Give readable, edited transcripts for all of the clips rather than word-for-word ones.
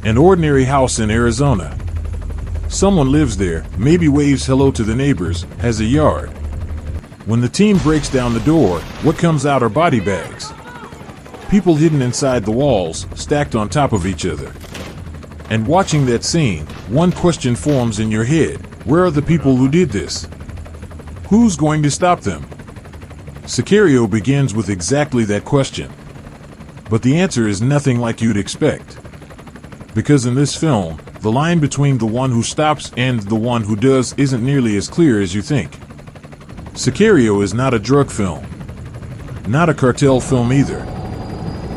An ordinary house in Arizona. Someone lives there, maybe waves hello to the neighbors, has a yard. When the team breaks down the door, what comes out are body bags. People hidden inside the walls, stacked on top of each other. And watching that scene, one question forms in your head: where are the people who did this? Who's going to stop them? Sicario begins with exactly that question. But the answer is nothing like you'd expect. Because in this film, the line between the one who stops and the one who does isn't nearly as clear as you think. Sicario is not a drug film. Not a cartel film either.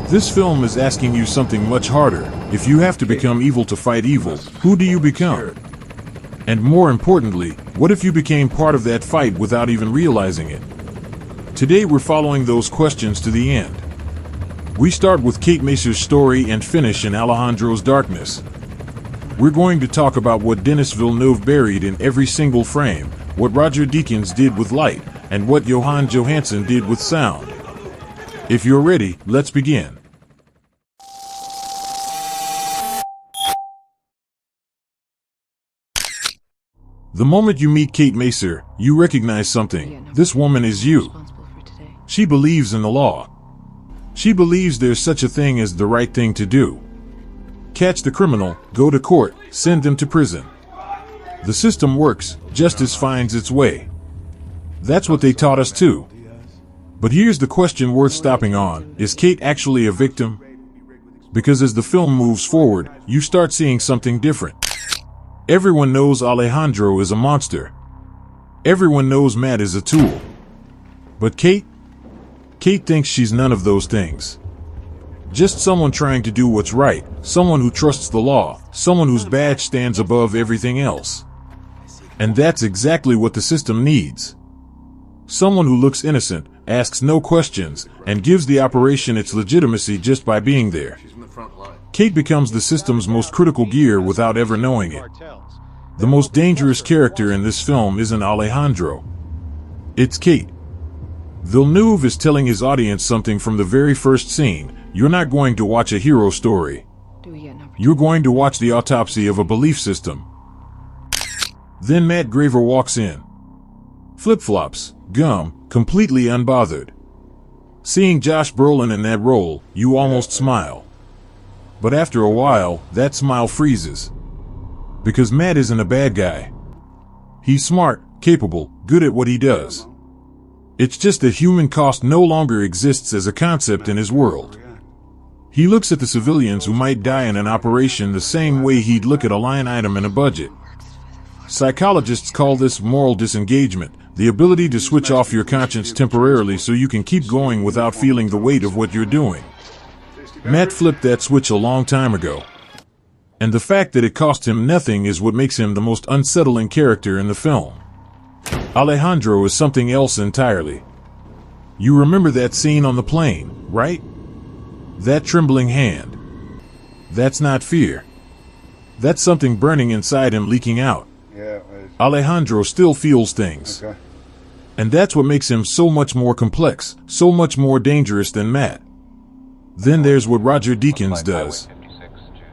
This film is asking you something much harder. If you have to become evil to fight evil, who do you become? And more importantly, what if you became part of that fight without even realizing it? Today we're following those questions to the end. We start with Kate Macer's story and finish in Alejandro's darkness. We're going to talk about what Denis Villeneuve buried in every single frame, what Roger Deakins did with light, and what Johan Johansson did with sound. If you're ready, let's begin. The moment you meet Kate Macer, you recognize something. This woman is you. She believes in the law. She believes there's such a thing as the right thing to do. Catch the criminal, go to court, send them to prison. The system works, justice finds its way. That's what they taught us too. But here's the question worth stopping on: is Kate actually a victim? Because as the film moves forward, you start seeing something different. Everyone knows Alejandro is a monster. Everyone knows Matt is a tool. But Kate thinks she's none of those things. Just someone trying to do what's right, someone who trusts the law, someone whose badge stands above everything else. And that's exactly what the system needs. Someone who looks innocent, asks no questions, and gives the operation its legitimacy just by being there. Kate becomes the system's most critical gear without ever knowing it. The most dangerous character in this film isn't Alejandro. It's Kate. Villeneuve is telling his audience something from the very first scene. You're not going to watch a hero story. You're going to watch the autopsy of a belief system. Then Matt Graver walks in. Flip-flops, gum, completely unbothered. Seeing Josh Brolin in that role, you almost smile. But after a while, that smile freezes. Because Matt isn't a bad guy. He's smart, capable, good at what he does. It's just that human cost no longer exists as a concept in his world. He looks at the civilians who might die in an operation the same way he'd look at a line item in a budget. Psychologists call this moral disengagement, the ability to switch off your conscience temporarily so you can keep going without feeling the weight of what you're doing. Matt flipped that switch a long time ago. And the fact that it cost him nothing is what makes him the most unsettling character in the film. Alejandro is something else entirely. You remember that scene on the plane, right? That trembling hand. That's not fear. That's something burning inside him leaking out. Alejandro still feels things. Okay. And that's what makes him so much more complex, so much more dangerous than Matt. Then there's what Roger Deakins does.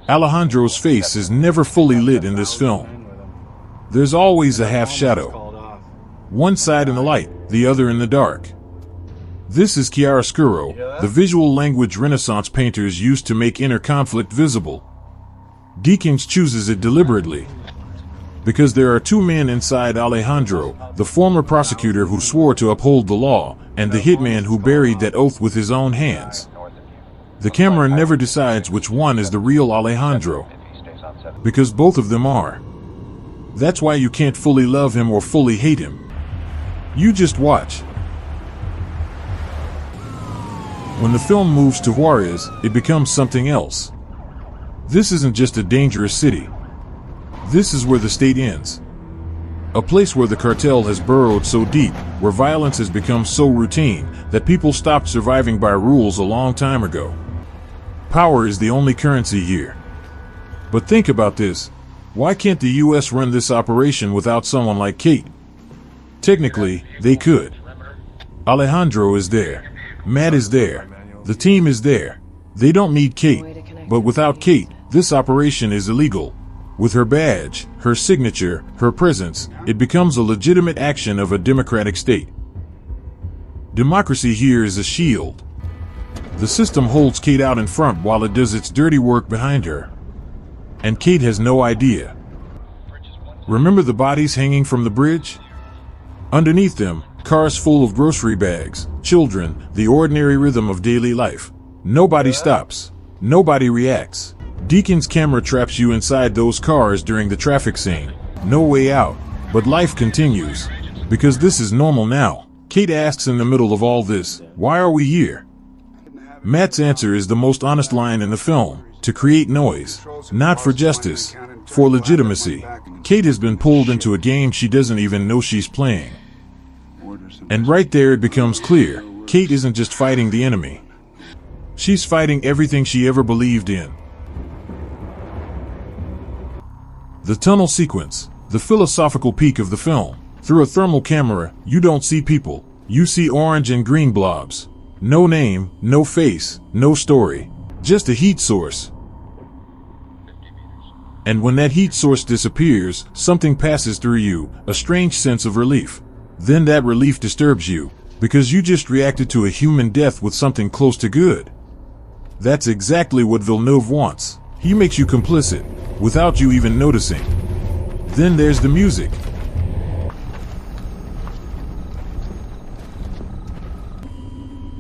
Alejandro's face is never fully lit in this film. There's always a half shadow. One side in the light, the other in the dark. This is chiaroscuro, the visual language Renaissance painters used to make inner conflict visible. Deakins chooses it deliberately. Because there are two men inside Alejandro, the former prosecutor who swore to uphold the law, and the hitman who buried that oath with his own hands. The camera never decides which one is the real Alejandro. Because both of them are. That's why you can't fully love him or fully hate him. You just watch. When the film moves to Juarez, it becomes something else. This isn't just a dangerous city. This is where the state ends. A place where the cartel has burrowed so deep, where violence has become so routine, that people stopped surviving by rules a long time ago. Power is the only currency here. But think about this. Why can't the U.S. run this operation without someone like Kate? Technically, they could. Alejandro is there. Matt is there. The team is there. They don't need Kate. But without Kate, This operation is illegal. With her badge, her signature, her presence, it becomes a legitimate action of a democratic state. Democracy here is a shield. The system holds Kate out in front while it does its dirty work behind her. And Kate has no idea. Remember the bodies hanging from the bridge? Underneath them, cars full of grocery bags, children, the ordinary rhythm of daily life. Nobody stops. Nobody reacts. Deacon's camera traps you inside those cars during the traffic scene. No way out. But life continues. Because this is normal now. Kate asks in the middle of all this, why are we here? Matt's answer is the most honest line in the film. To create noise. Not for justice. For legitimacy. Kate has been pulled into a game she doesn't even know she's playing. And right there it becomes clear. Kate isn't just fighting the enemy. She's fighting everything she ever believed in. The tunnel sequence, the philosophical peak of the film. Through a thermal camera, you don't see people. You see orange and green blobs. No name, no face, no story. Just a heat source. And when that heat source disappears, something passes through you, a strange sense of relief. Then that relief disturbs you, because you just reacted to a human death with something close to good. That's exactly what Villeneuve wants. He makes you complicit, without you even noticing. Then there's the music.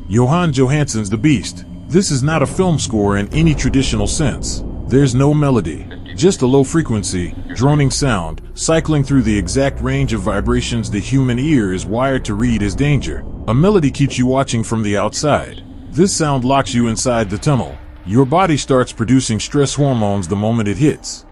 Johan Johansson's The Beast. This is not a film score in any traditional sense. There's no melody, just a low frequency, droning sound, cycling through the exact range of vibrations the human ear is wired to read as danger. A melody keeps you watching from the outside. This sound locks you inside the tunnel. Your body starts producing stress hormones the moment it hits.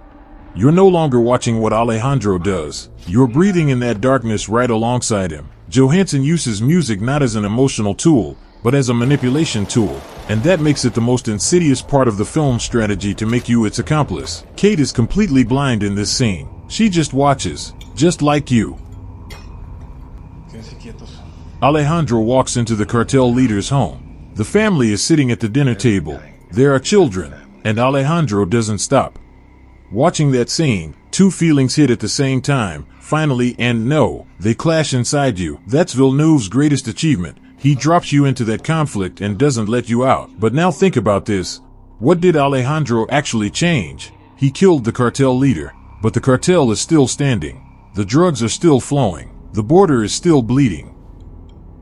You're no longer watching what Alejandro does. You're breathing in that darkness right alongside him. Johansson uses music not as an emotional tool, but as a manipulation tool. And that makes it the most insidious part of the film's strategy to make you its accomplice. Kate is completely blind in this scene. She just watches, just like you. Alejandro walks into the cartel leader's home. The family is sitting at the dinner table. There are children, and Alejandro doesn't stop. Watching that scene, two feelings hit at the same time, finally and no, they clash inside you. That's Villeneuve's greatest achievement. He drops you into that conflict and doesn't let you out. But now think about this. What did Alejandro actually change? He killed the cartel leader, but the cartel is still standing. The drugs are still flowing. The border is still bleeding.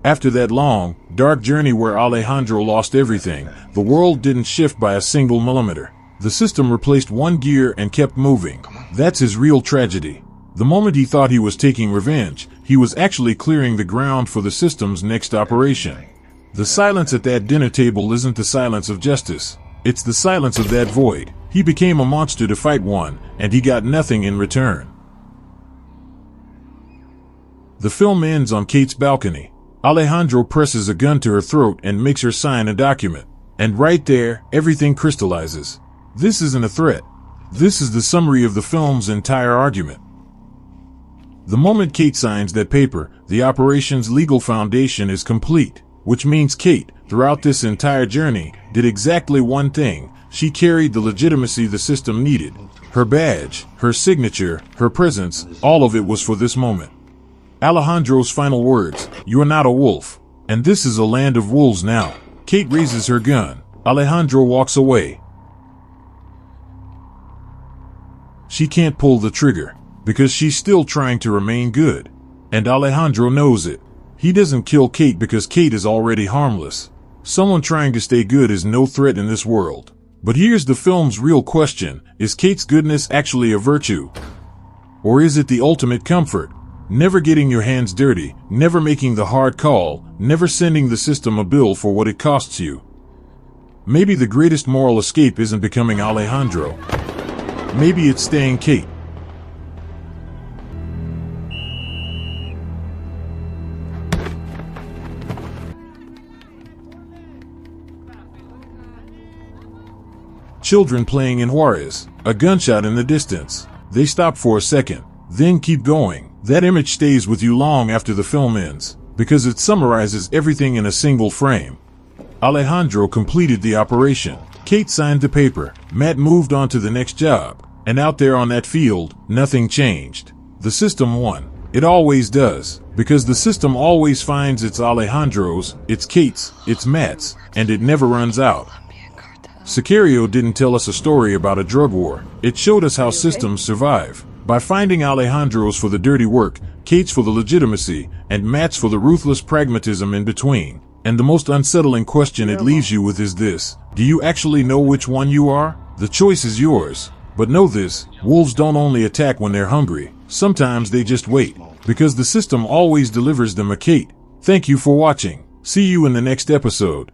After that long, dark journey where Alejandro lost everything, the world didn't shift by a single millimeter. The system replaced one gear and kept moving. That's his real tragedy. The moment he thought he was taking revenge, he was actually clearing the ground for the system's next operation. The silence at that dinner table isn't the silence of justice. It's the silence of that void. He became a monster to fight one, and he got nothing in return. The film ends on Kate's balcony. Alejandro presses a gun to her throat and makes her sign a document. And right there, everything crystallizes. This isn't a threat. This is the summary of the film's entire argument. The moment Kate signs that paper, the operation's legal foundation is complete, which means Kate, throughout this entire journey, did exactly one thing. She carried the legitimacy the system needed. Her badge, her signature, her presence, all of it was for this moment. Alejandro's final words, "You are not a wolf, and this is a land of wolves now." Kate raises her gun. Alejandro walks away. She can't pull the trigger, because she's still trying to remain good. And Alejandro knows it. He doesn't kill Kate because Kate is already harmless. Someone trying to stay good is no threat in this world. But here's the film's real question. Is Kate's goodness actually a virtue? Or is it the ultimate comfort? Never getting your hands dirty, never making the hard call, never sending the system a bill for what it costs you. Maybe the greatest moral escape isn't becoming Alejandro. Maybe it's staying Kate. Children playing in Juarez, a gunshot in the distance. They stop for a second, then keep going. That image stays with you long after the film ends, because it summarizes everything in a single frame. Alejandro completed the operation. Kate signed the paper. Matt moved on to the next job. And out there on that field, nothing changed. The system won. It always does. Because the system always finds its Alejandros, its Kates, its Matts, and it never runs out. Sicario didn't tell us a story about a drug war. It showed us how systems survive. By finding Alejandros for the dirty work, Kates for the legitimacy, and Matts for the ruthless pragmatism in between. And the most unsettling question it leaves you with is this: do you actually know which one you are? The choice is yours. But know this, wolves don't only attack when they're hungry. Sometimes they just wait. Because the system always delivers them a Kate. Thank you for watching. See you in the next episode.